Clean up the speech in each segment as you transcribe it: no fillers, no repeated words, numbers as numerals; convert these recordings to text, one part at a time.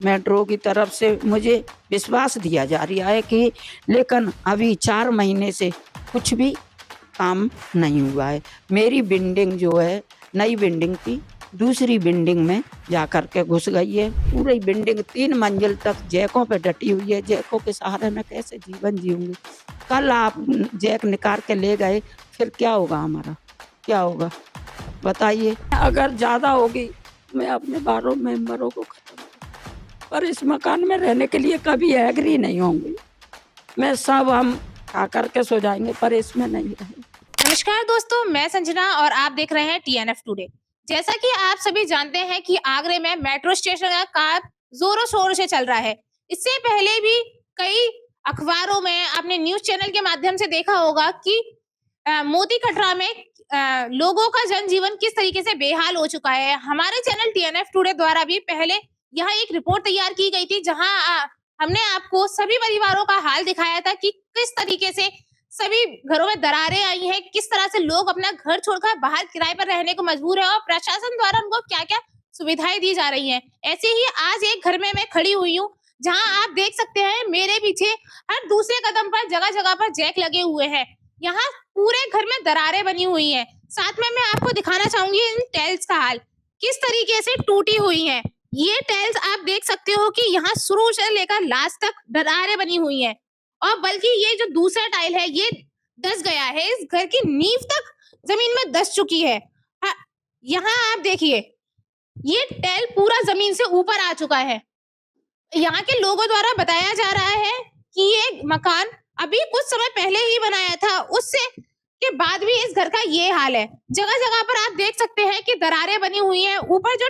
Metro की तरफ से मुझे विश्वास दिया जा रहा है कि, लेकिन अभी 4 महीने से कुछ भी काम नहीं हुआ है। मेरी बिल्डिंग जो है, नई बिल्डिंग थी, दूसरी बिल्डिंग में जाकर के घुस गई है। पूरी बिल्डिंग 3 मंजिल तक जैकों पे डटी हुई है। जैकों के सहारे मैं कैसे जीवन जीऊँगी? कल आप जैक निकाल के ले गए, फिर क्या होगा हमारा? क्या होगा? बताइए। अगर ज़्यादा होगी, मैं अपने 12 मेंबरों को खत्म कर, पर इस मकान में रहने के लिए कभी एग्री नहीं होंगी। मैं सब हम खा कर के सो जाएँगे, पर इसमें नहीं रहेंगे। नमस्कार दोस्तों, मैं संजना और आप देख रहे हैं टीएनएफ टुडे। जैसा कि आप सभी जानते हैं कि आगरे में मेट्रो स्टेशन का काम जोरों शोरों से चल रहा है। इससे पहले भी कई अखबारों में आपने न्यूज चैनल के माध्यम से देखा होगा कि मोदी कटरा में लोगों का जनजीवन किस तरीके से बेहाल हो चुका है। हमारे चैनल टीएनएफ टुडे द्वारा भी पहले यहाँ एक रिपोर्ट तैयार की गई थी, जहां हमने आपको सभी परिवारों का हाल दिखाया था कि किस तरीके से सभी घरों में दरारें आई हैं, किस तरह से लोग अपना घर छोड़कर बाहर किराए पर रहने को मजबूर है और प्रशासन द्वारा उनको क्या-क्या सुविधाएं दी जा रही हैं। ऐसे ही आज एक घर में मैं खड़ी हुई हूँ, जहां आप देख सकते हैं मेरे पीछे हर दूसरे कदम पर जगह-जगह पर जैक लगे हुए हैं। यहाँ पूरे घर में दरारें बनी हुई हैं। साथ में मैं आपको दिखाना चाहूंगी इन टाइल्स का हाल, किस तरीके से टूटी हुई हैं। ये टाइल्स आप देख सकते हो कि यहाँ शुरू से लेकर लास्ट तक दरारें बनी हुई हैं। और बल्कि ये जो दूसरा टाइल है ये धस गया है, इस घर की नींव तक जमीन में धस चुकी है। हाँ, यहाँ आप देखिए, ये टाइल पूरा जमीन से ऊपर आ चुका है। यहाँ के लोगों द्वारा बताया जा रहा है कि ये मकान अभी कुछ समय पहले ही बनाया था, उससे के बाद भी इस घर का ये हाल है। जगह जगह पर आप देख सकते हैं कि दरारें बनी हुई हैं। ऊपर जो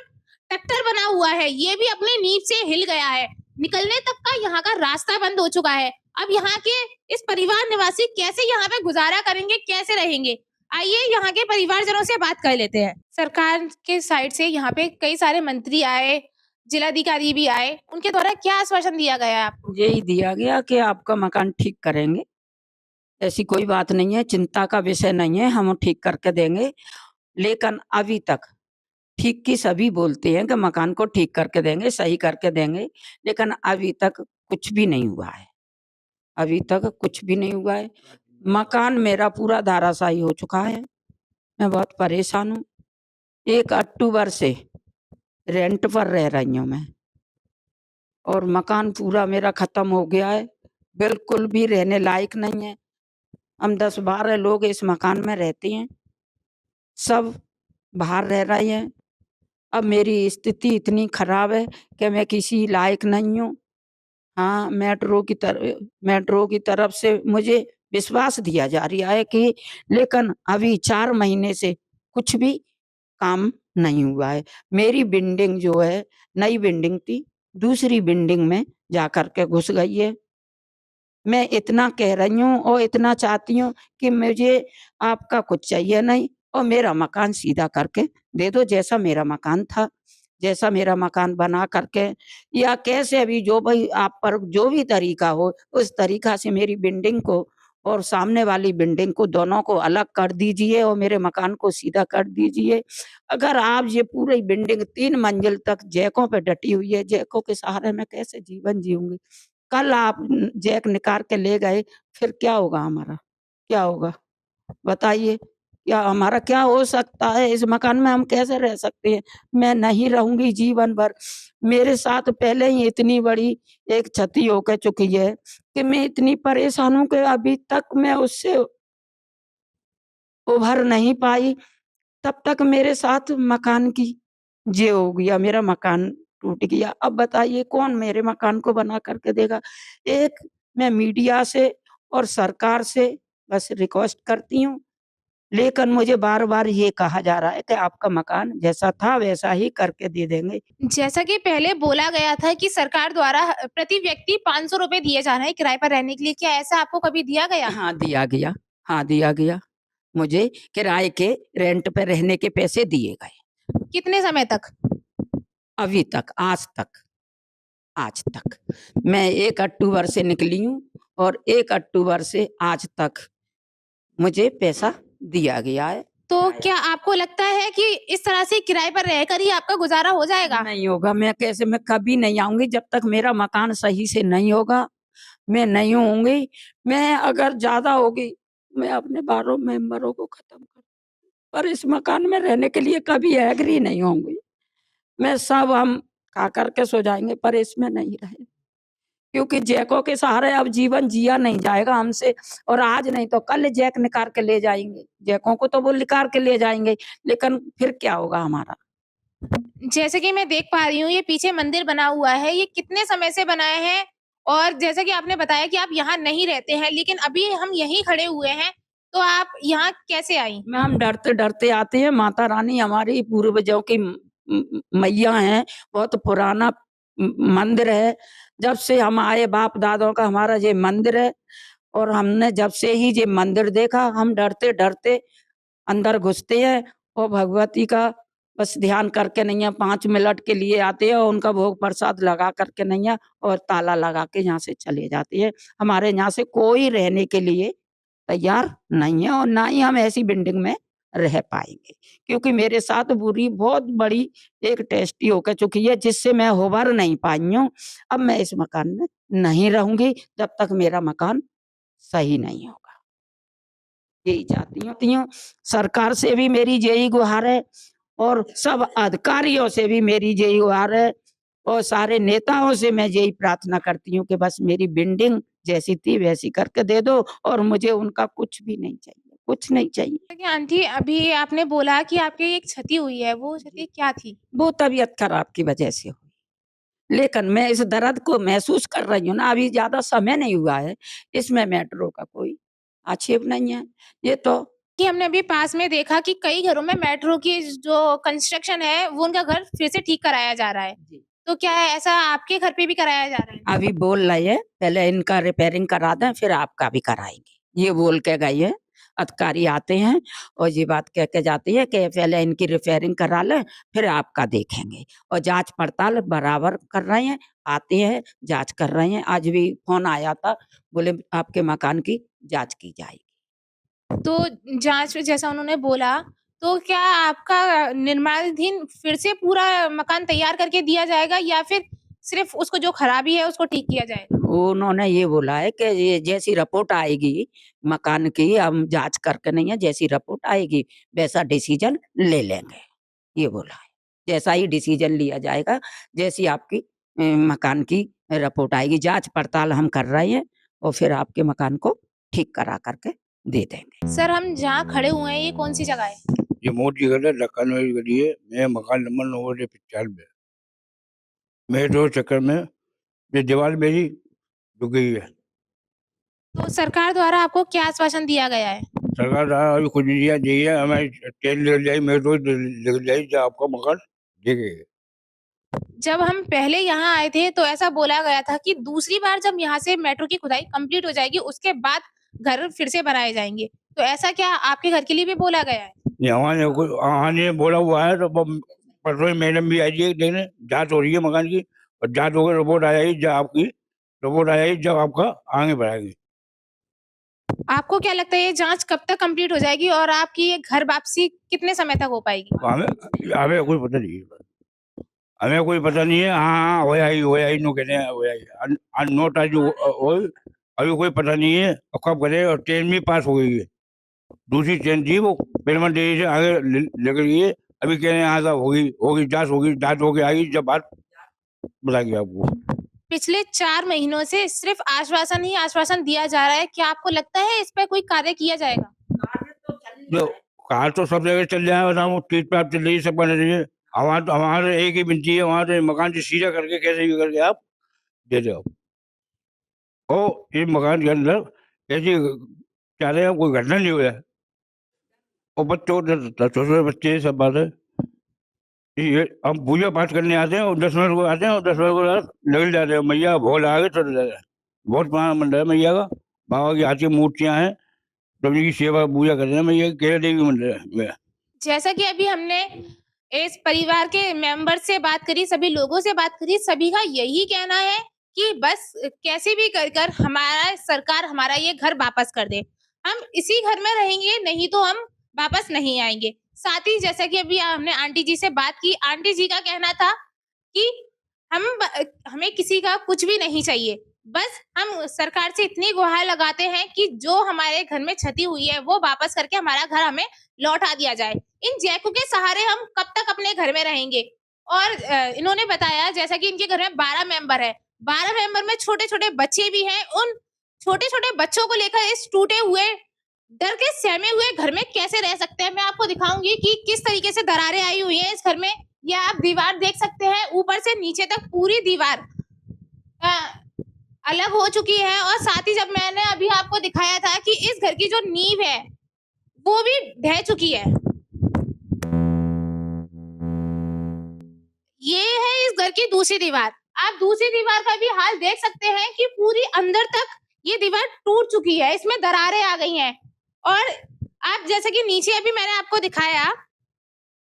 ट्रैक्टर बना हुआ है ये भी अपनी नींव से हिल गया है। निकलने तक का यहाँ का रास्ता बंद हो चुका है। अब यहाँ के इस परिवार निवासी कैसे यहाँ पे गुजारा करेंगे, कैसे रहेंगे? आइए यहाँ के परिवारजनों से बात कर लेते हैं। सरकार के साइड से यहाँ पे कई सारे मंत्री आए, जिलाधिकारी भी आए, उनके द्वारा क्या आश्वासन दिया गया है आपको? यही दिया गया कि आपका मकान ठीक करेंगे। ऐसी कोई बात नहीं है, चिंता का विषय नहीं है, हम ठीक करके देंगे। लेकिन अभी तक ठीक की सभी बोलते हैं कि मकान को ठीक करके देंगे, सही करके देंगे, लेकिन अभी तक कुछ भी नहीं हुआ है। अभी तक कुछ भी नहीं हुआ है। मकान मेरा पूरा धराशायी हो चुका है। मैं बहुत परेशान हूँ। 1 अक्टूबर से रेंट पर रह रही हूँ मैं, और मकान पूरा मेरा खत्म हो गया है। बिल्कुल भी रहने लायक नहीं है। हम 10-12 लोग इस मकान में रहते हैं। सब बाहर रह रहे हैं। अब मेरी स्थिति इतनी खराब है कि मैं किसी लायक नहीं हूँ। हाँ, मेट्रो की तरफ से मुझे विश्वास दिया जा रहा है कि, लेकिन अभी 4 महीने से कुछ भी काम नहीं हुआ है। मेरी बिल्डिंग जो है, नई बिल्डिंग थी, दूसरी बिल्डिंग में जाकर के घुस गई है। मैं इतना कह रही हूँ और इतना चाहती हूँ कि मुझे आपका कुछ चाहिए नहीं, और मेरा मकान सीधा करके दे दो, जैसा मेरा मकान था, जैसा मेरा मकान बना करके, या कैसे भी जो भी आप पर जो भी तरीका हो, उस तरीका से मेरी बिल्डिंग को और सामने वाली बिल्डिंग को, दोनों को अलग कर दीजिए और मेरे मकान को सीधा कर दीजिए। अगर आप ये पूरी बिल्डिंग 3 मंजिल तक जैकों पे डटी हुई है, जैकों के सहारे मैं कैसे जीवन जीऊँगी? कल आप जैक निकाल के ले गए, फिर क्या होगा हमारा? क्या होगा? बताइए। क्या हमारा क्या हो सकता है? इस मकान में हम कैसे रह सकते हैं? मैं नहीं रहूँगी जीवन भर। मेरे साथ पहले ही इतनी बड़ी एक क्षति हो के चुकी है कि मैं इतनी परेशान हूँ कि अभी तक मैं उससे उभर नहीं पाई। तब तक मेरे साथ मकान की ये हो गया, मेरा मकान टूट गया। अब बताइए कौन मेरे मकान को बना कर के देगा? एक मैं मीडिया से और सरकार से बस रिक्वेस्ट करती हूँ, लेकिन मुझे बार-बार ये कहा जा रहा है कि आपका मकान जैसा था वैसा ही करके दे देंगे। जैसा कि पहले बोला गया था कि सरकार द्वारा प्रति व्यक्ति 500 रुपए दिए जा रहे हैं किराए पर रहने के लिए, क्या ऐसा आपको कभी दिया गया? हाँ, दिया गया। हाँ, दिया गया। मुझे किराए के रेंट पे रहने के पैसे दिए गए। कितने समय तक? अभी तक, आज तक। मैं 1 अक्टूबर से निकली हूँ और 1 अक्टूबर से आज तक मुझे पैसा दिया गया है। तो किराया क्या आपको लगता है कि इस तरह से किराए पर रहकर ही आपका गुजारा हो जाएगा? नहीं होगा। मैं कभी नहीं आऊँगी जब तक मेरा मकान सही से नहीं होगा, मैं नहीं होंगी। मैं अगर ज़्यादा होगी, मैं अपने 12 मेंबरों को खत्म कर, पर इस मकान में रहने के लिए कभी एग्री नहीं होंगी। मैं सब हम खा कर के सो जाएँगे पर इसमें नहीं रहे। क्योंकि जैकों के सहारे अब जीवन जिया नहीं जाएगा हमसे, और आज नहीं तो कल जैक निकाल के ले जाएँगे। जैकों को तो वो निकाल के ले जाएँगे, लेकिन फिर क्या होगा हमारा? जैसे कि मैं देख पा रही हूँ, ये पीछे मंदिर बना हुआ है, ये कितने समय से बनाए हैं? और जैसा कि आपने बताया कि आप यहाँ नहीं रहते हैं, लेकिन अभी हम यहीं खड़े हुए हैं, तो आप यहाँ कैसे आई? में हम डरते-डरते आते हैं। माता रानी हमारी पूर्वजों की मैया हैं, बहुत पुराना मंदिर है। जब से हम आए बाप-दादों का हमारा ये मंदिर है, और हमने जब से ही ये मंदिर देखा, हम डरते-डरते अंदर घुसते हैं और भगवती का बस ध्यान करके नहीं है 5 मिनट के लिए आते हैं और उनका भोग प्रसाद लगा करके नहीं है और ताला लगा के यहाँ से चले जाते हैं। हमारे यहाँ से कोई रहने के लिए तैयार नहीं है और ना ही हम ऐसी बिल्डिंग में रह पाएँगे। क्योंकि मेरे साथ बुरी बहुत बड़ी एक ट्रेजेडी होकर चुकी है जिससे मैं उभर नहीं पाई हूँ। अब मैं इस मकान में नहीं रहूँगी जब तक मेरा मकान सही नहीं होगा। यही चाहती हूँ। सरकार से भी मेरी यही गुहार है और सब अधिकारियों से भी मेरी यही गुहार है और सारे नेताओं से मैं यही प्रार्थना करती हूँ कि बस मेरी बिल्डिंग जैसी थी वैसी करके दे दो और मुझे उनका कुछ भी नहीं चाहिए, कुछ नहीं चाहिए। देखिए आंटी, अभी आपने बोला कि आपकी एक क्षति हुई है, वो क्षति क्या थी? वो तबीयत खराब की वजह से हुई। लेकिन मैं इस दर्द को महसूस कर रही हूँ ना, अभी ज़्यादा समय नहीं हुआ है, इसमें मेट्रो का कोई आक्षेप नहीं है। ये तो कि हमने अभी पास में देखा कि कई घरों में मेट्रो की जो कंस्ट्रक्शन है, वो उनका घर फिर से ठीक कराया जा रहा है। जी। तो क्या ऐसा आपके घर पे भी कराया जा रहा है? अभी बोल रही है, पहले इनका रिपेयरिंग करा दें, फिर आपका भी कराएँगे। ये बोल के गई है, अधिकारी आते हैं और ये बात कह के जाती है कि पहले इनकी रिपेयरिंग करा लें, फिर आपका देखेंगे और जाँच-पड़ताल बराबर कर रहे हैं, आते हैं, जाँच कर रहे हैं। आज भी फ़ोन आया था, बोले आपके मकान की जाँच की जाएगी। तो जाँच में जैसा उन्होंने बोला, तो क्या आपका निर्माणाधीन फिर से पूरा मकान तैयार करके दिया जाएगा या फिर सिर्फ़ उसको जो खराबी है उसको ठीक किया जाएगा? उन्होंने ये बोला है कि ये जैसी रिपोर्ट आएगी मकान की, हम जाँच करके नहीं है, जैसी रिपोर्ट आएगी वैसा डिसीज़न ले लेंगे, ये बोला है। जैसा ही डिसीज़न लिया जाएगा, जैसी आपकी मकान की रिपोर्ट आएगी, जाँच-पड़ताल हम कर रहे हैं और फिर आपके मकान को ठीक करा कर के दे देंगे। सर, हम जहाँ खड़े हुए हैं, ये कौन-सी जगह है? ये मोटी गली है, लखन वाली गली है। मेरा मकान नंबर 9/95। मेरे तो चक्कर में ये दीवार मेरी झुक गई है। तो सरकार द्वारा आपको क्या आश्वासन दिया गया है? सरकार द्वारा अभी कुछ नहीं दिया, यही है हमें ट्रेन निकल जाए, मेरे तो निकल जाए जो आपका मकान देखेगा। जब हम पहले यहाँ आए थे, तो ऐसा बोला गया था कि दूसरी बार जब यहाँ से मेट्रो की खुदाई कंप्लीट हो जाएगी, उसके बाद घर फिर से बनाए जाएँगे। तो ऐसा क्या आपके घर के लिए भी बोला गया है? यहाँ ने बोला हुआ है, तो परसों ही मैडम भी आई है देखने, जाँच हो रही है मकान की और जाँच होकर रिपोर्ट आ जाएगी, जब आपकी रिपोर्ट आ जाएगी जब आपका आगे बढ़ाएंगे। आपको क्या लगता है ये जाँच कब तक कंप्लीट हो जाएगी और आपकी ये घर वापसी कितने समय तक हो पाएगी? हमें हमें कोई पता नहीं है। हमें कोई पता नहीं है। हाँ, हो आई नो कहते हैं, हो आई नोट आज हो अभी कोई पता नहीं है और कब करे। और ट्रेन भी पास हो गई है, दूसरी ट्रेन थी वो पेरमन डेरी से आगे निकल गई है। अभी कह रहे हैं यहाँ होगी जाँच होगी आएगी जब बात बताएंगे आपको। पिछले 4 महीनों से सिर्फ़ आश्वासन ही आश्वासन दिया जा रहा है। क्या आपको लगता है इस पे कोई कार्य किया जाएगा? जो कार तो सब जगह चल जाए, बताओ ट्रीट पे आप चल रही है, सब बने रहिए। हमारे एक ही विनती है, वहाँ से मकान से सीधा करके कैसे भी करके आप दे दो। और इस मकान के अंदर ऐसी चाह रहे हैं कोई घटना नहीं हो जाए और बच्चों छोटे बच्चे सब बात है। ये हम पूजा पाठ करने आते हैं और 10 मिनट को आते हैं और 10 मिनट को निकल जाते हैं। मैया भोल आगे चले जाते हैं। बहुत पुराना मंदिर है मैया का। बाबा की हाथी मूर्तियां हैं, प्रभु की सेवा पूजा करते हैं। मैया केरला देवी मंदिर है मेरा। जैसा कि अभी हमने इस परिवार के मेंबर से बात करी, सभी लोगों से बात करी, सभी का यही कहना है कि बस कैसे भी कर हमारा सरकार हमारा ये घर वापस कर दे। हम इसी घर में रहेंगे, नहीं तो हम वापस नहीं आएंगे। साथ ही जैसा कि अभी हमने आंटी जी से बात की, आंटी जी का कहना था कि हमें किसी का कुछ भी नहीं चाहिए, बस हम सरकार से इतनी गुहार लगाते हैं कि जो हमारे घर में क्षति हुई है वो वापस करके हमारा घर हमें लौटा दिया जाए। इन जैकों के सहारे हम कब तक अपने घर में रहेंगे? और इन्होंने बताया जैसा कि इनके घर में 12 मेंबर है, 12 मेंबर में छोटे-छोटे बच्चे भी हैं। उन छोटे-छोटे बच्चों को लेकर इस टूटे हुए, डर के सहमे हुए घर में कैसे रह सकते हैं? मैं आपको दिखाऊंगी कि किस तरीके से दरारें आई हुई हैं इस घर में। ये आप दीवार देख सकते हैं, ऊपर से नीचे तक पूरी दीवार अलग हो चुकी है। और साथ ही जब मैंने अभी आपको दिखाया था कि इस घर की जो नींव है वो भी ढह चुकी है। ये है इस घर की दूसरी दीवार। आप दूसरी दीवार का भी हाल देख सकते हैं कि पूरी अंदर तक ये दीवार टूट चुकी है, इसमें दरारें आ गई हैं। और आप जैसे कि नीचे अभी मैंने आपको दिखाया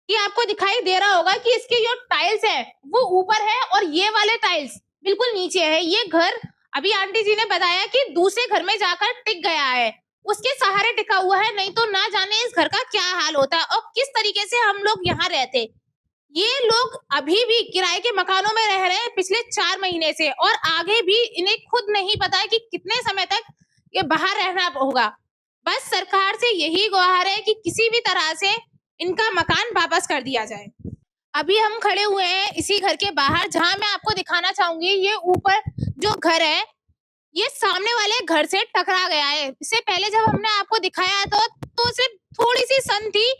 कि आपको दिखाई दे रहा होगा कि इसके जो टाइल्स है वो ऊपर है और ये वाले टाइल्स बिल्कुल नीचे है। ये घर अभी आंटी जी ने बताया कि दूसरे घर में जाकर टिक गया है, उसके सहारे टिका हुआ है, नहीं तो ना जाने इस घर का क्या हाल होता और किस तरीके से हम लोग यहाँ रहते। ये लोग अभी भी किराए के मकानों में रह रहे हैं पिछले 4 महीने से, और आगे भी इन्हें खुद नहीं पता है कि कितने समय तक ये बाहर रहना होगा। बस सरकार से यही गुहार है कि किसी भी तरह से इनका मकान वापस कर दिया जाए। अभी हम खड़े हुए हैं इसी घर के बाहर, जहां मैं आपको दिखाना चाहूंगी ये ऊपर जो घर है ये सामने वाले घर से टकरा गया है। इससे पहले जब हमने आपको दिखाया तो सिर्फ थोड़ी सी सन थी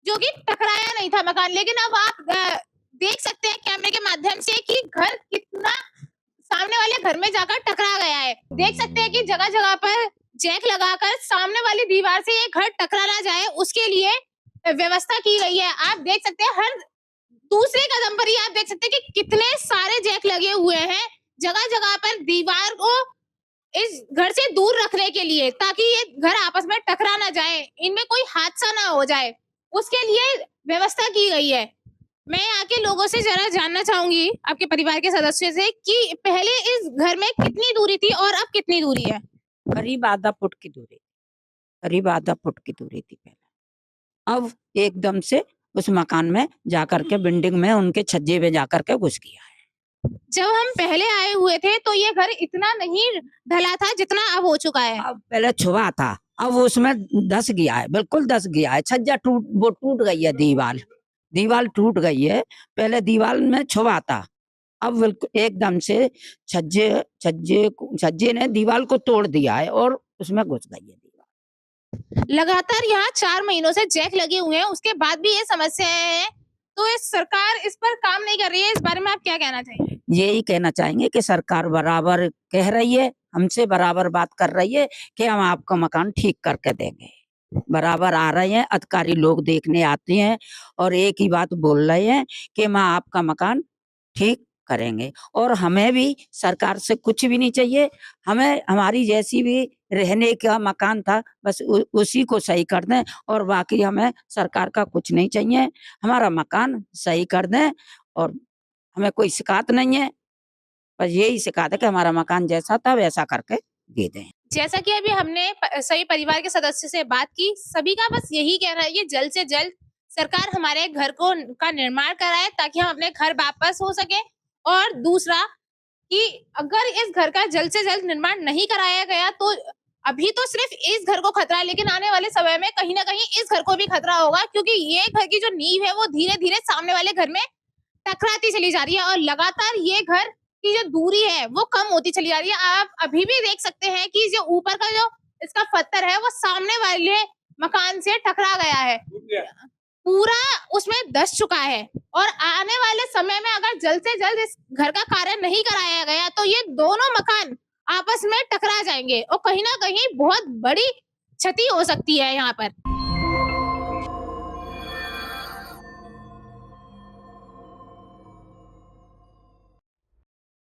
जो कि टकराया नहीं था मकान, लेकिन अब आप देख सकते हैं कैमरे के माध्यम से कि घर कितना सामने वाले घर में जाकर टकरा गया है। देख सकते हैं कि जगह जगह पर जैक लगाकर सामने वाली दीवार से ये घर टकरा ना जाए उसके लिए व्यवस्था की गई है। आप देख सकते हैं हर दूसरे कदम पर ही आप देख सकते हैं कि कितने सारे जैक लगे हुए हैं जगह जगह पर दीवार को इस घर से दूर रखने के लिए, ताकि ये घर आपस में टकरा ना जाए, इनमें कोई हादसा ना हो जाए, उसके लिए व्यवस्था की गई है। मैं यहाँ के लोगों से जरा जानना चाहूंगी, आपके परिवार के सदस्यों से, कि पहले इस घर में कितनी दूरी थी और अब कितनी दूरी है? करीब आधा फुट की दूरी, करीब आधा फुट की दूरी थी पहले। अब एकदम से उस मकान में जाकर के, बिल्डिंग में, उनके छज्जे में जाकर के घुस गया है। जब हम पहले आए हुए थे तो ये घर इतना नहीं ढला था जितना अब हो चुका है। अब पहले छुआ था, अब उसमें धस गया है, बिल्कुल धस गया है। छज्जा टूट गई है, दीवार टूट गई है। पहले दीवार में छुआ था, अब बिल्कुल एकदम से छज्जे ने दीवार को तोड़ दिया है और उसमें घुस गई है दीवार। लगातार यहाँ 4 महीनों से जैक लगे हुए हैं, उसके बाद भी ये समस्या है, तो इस सरकार इस पर काम नहीं कर रही है। इस बारे में आप क्या कहना चाहेंगे? यही कहना चाहेंगे कि सरकार बराबर कह रही है, हमसे बराबर बात कर रही है कि हम आपका मकान ठीक करके देंगे। बराबर आ रहे हैं, अधिकारी लोग देखने आते हैं और एक ही बात बोल रहे हैं कि हम आपका मकान ठीक करेंगे। और हमें भी सरकार से कुछ भी नहीं चाहिए, हमें हमारी जैसी भी रहने का मकान था बस उसी को सही कर दें, और बाकी हमें सरकार का कुछ नहीं चाहिए। हमारा मकान सही कर दें और हमें कोई शिकायत नहीं है, बस यही शिकायत है कि हमारा मकान जैसा था वैसा करके दे दें। जैसा कि अभी हमने सभी परिवार के सदस्यों से बात की, सभी का बस यही कहना है कि जल्द से जल्द सरकार हमारे घर का निर्माण कराए ताकि हम अपने घर वापस हो सके। और दूसरा कि अगर इस घर का जल्द से जल्द निर्माण नहीं कराया गया तो अभी तो सिर्फ इस घर को खतरा है, लेकिन आने वाले समय में कहीं ना कहीं इस घर को भी खतरा होगा, क्योंकि ये घर की जो नींव है वो धीरे धीरे सामने वाले घर में टकराती चली जा रही है और लगातार ये घर की जो दूरी है वो कम होती चली जा रही है। आप अभी भी देख सकते हैं कि जो ऊपर का जो इसका पत्थर है वो सामने वाले मकान से टकरा गया है, पूरा उसमें धस चुका है। और आने वाले समय में अगर जल्द से जल्द इस घर का कार्य नहीं कराया गया तो ये दोनों मकान आपस में टकरा जाएंगे और कहीं ना कहीं बहुत बड़ी क्षति हो सकती है यहाँ पर।